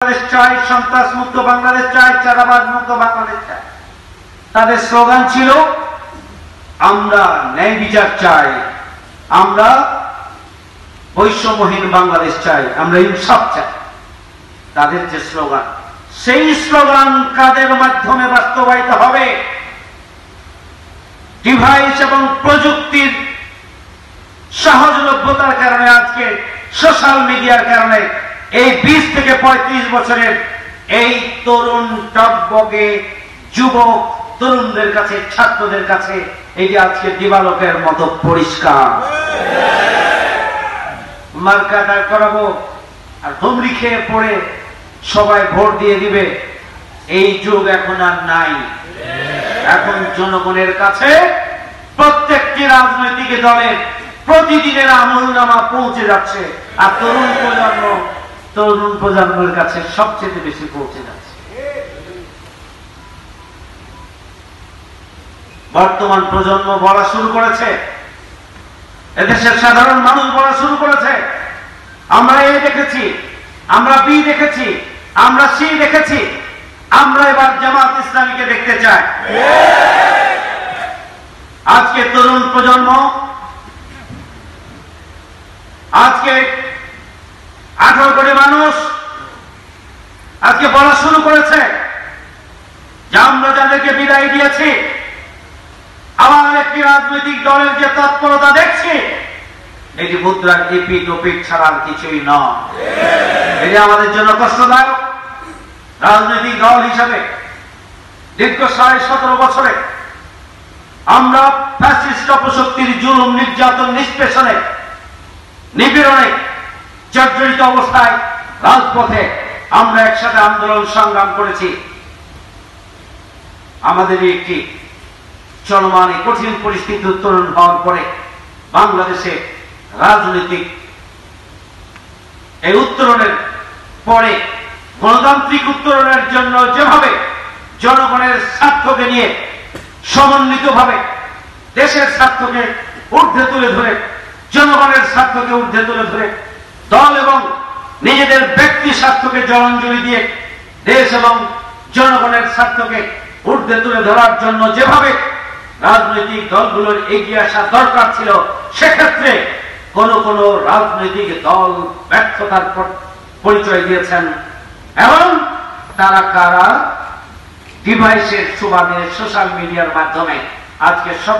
বাংলাদেশ চাই, সন্ত্রাস মুক্ত বাংলাদেশ চাই, চাঁদাবাজ মুক্ত বাংলাদেশ চাই। তাদের স্লোগান ছিল আমরা ন্যায় বিচার চাই, আমরা বৈষম্যহীন বাংলাদেশ চাই, আমরা ইনসাফ চাই। তাদের যে স্লোগান, সেই স্লোগান কাদের মাধ্যমে বাস্তবায়িত হবে? ডিভাইস এবং প্রযুক্তির সহজলভ্যতার কারণে, আজকে সোশ্যাল মিডিয়ার কারণে এই 20 থেকে 35 বছরের এই তরুণ টকবকে যুবক তরুণদের কাছে, ছাত্রদের কাছে এই যে আজকে দিবালোকের মতো পরিষ্কার। মার্কা দাঁড় করাবো আর ধুমরি খেয়ে পড়ে সবাই ভোট দিয়ে দিবে, এই যুগ এখন আর নাই। এখন জনগণের কাছে প্রত্যেকটি রাজনৈতিক দলের প্রতিদিনের আমলনামা পৌঁছে যাচ্ছে, আর তরুণ প্রজন্মের কাছে সবচেয়ে বেশি পৌঁছে যাচ্ছে। বর্তমান প্রজন্ম বলা শুরু করেছে, এদেশের সাধারণ মানুষ বলা শুরু করেছে, আমরা এ দেখেছি, আমরা বি দেখেছি, আমরা সি দেখেছি, আমরা এবার জামাত ইসলামীকে দেখতে চাই। আজকে তরুণ প্রজন্ম, আজকে 18 কোটি মানুষ আজকে বলা শুরু করেছে যে আমরা যাদেরকে বিদায় দিয়েছি, আবার একটি রাজনৈতিক দলের যে তৎপরতা দেখছি, এটি মুদ্রার এপিট ওপিট ছাড়া আর কিছুই নয়। এটি আমাদের জন্য কষ্টদায়ক। রাজনৈতিক দল হিসাবে দীর্ঘ 17.5 বছরে আমরা ফ্যাসিস্ট অপশক্তির জুলুম, নির্যাতন, নিষ্পেষণে, নিপীড়নে জর্জরিত অবস্থায় রাজপথে আমরা একসাথে আন্দোলন সংগ্রাম করেছি। আমাদের একটি চলমান কঠিন পরিস্থিতি উত্তরণ হওয়ার পরে বাংলাদেশে রাজনৈতিক এই উত্তরণের পরে গণতান্ত্রিক উত্তরণের জন্য যেভাবে জনগণের স্বার্থকে নিয়ে সমন্বিতভাবে দেশের স্বার্থকে ঊর্ধ্বে তুলে ধরে, জনগণের স্বার্থকে ঊর্ধ্বে তুলে ধরে, দল এবং নিজেদের ব্যক্তি স্বার্থকে জলাঞ্জলি দিয়ে দেশ এবং জনগণের স্বার্থকে ঊর্ধ্বে তুলে ধরার জন্য যেভাবে রাজনৈতিক দলগুলোর এগিয়ে আসা দরকার ছিল, সেক্ষেত্রে কোন কোন রাজনৈতিক দল ব্যর্থতার পরিচয় দিয়েছেন। এবং তারা কারা? ডিভাইসের সুবাদে সোশ্যাল মিডিয়ার মাধ্যমে আজকে সব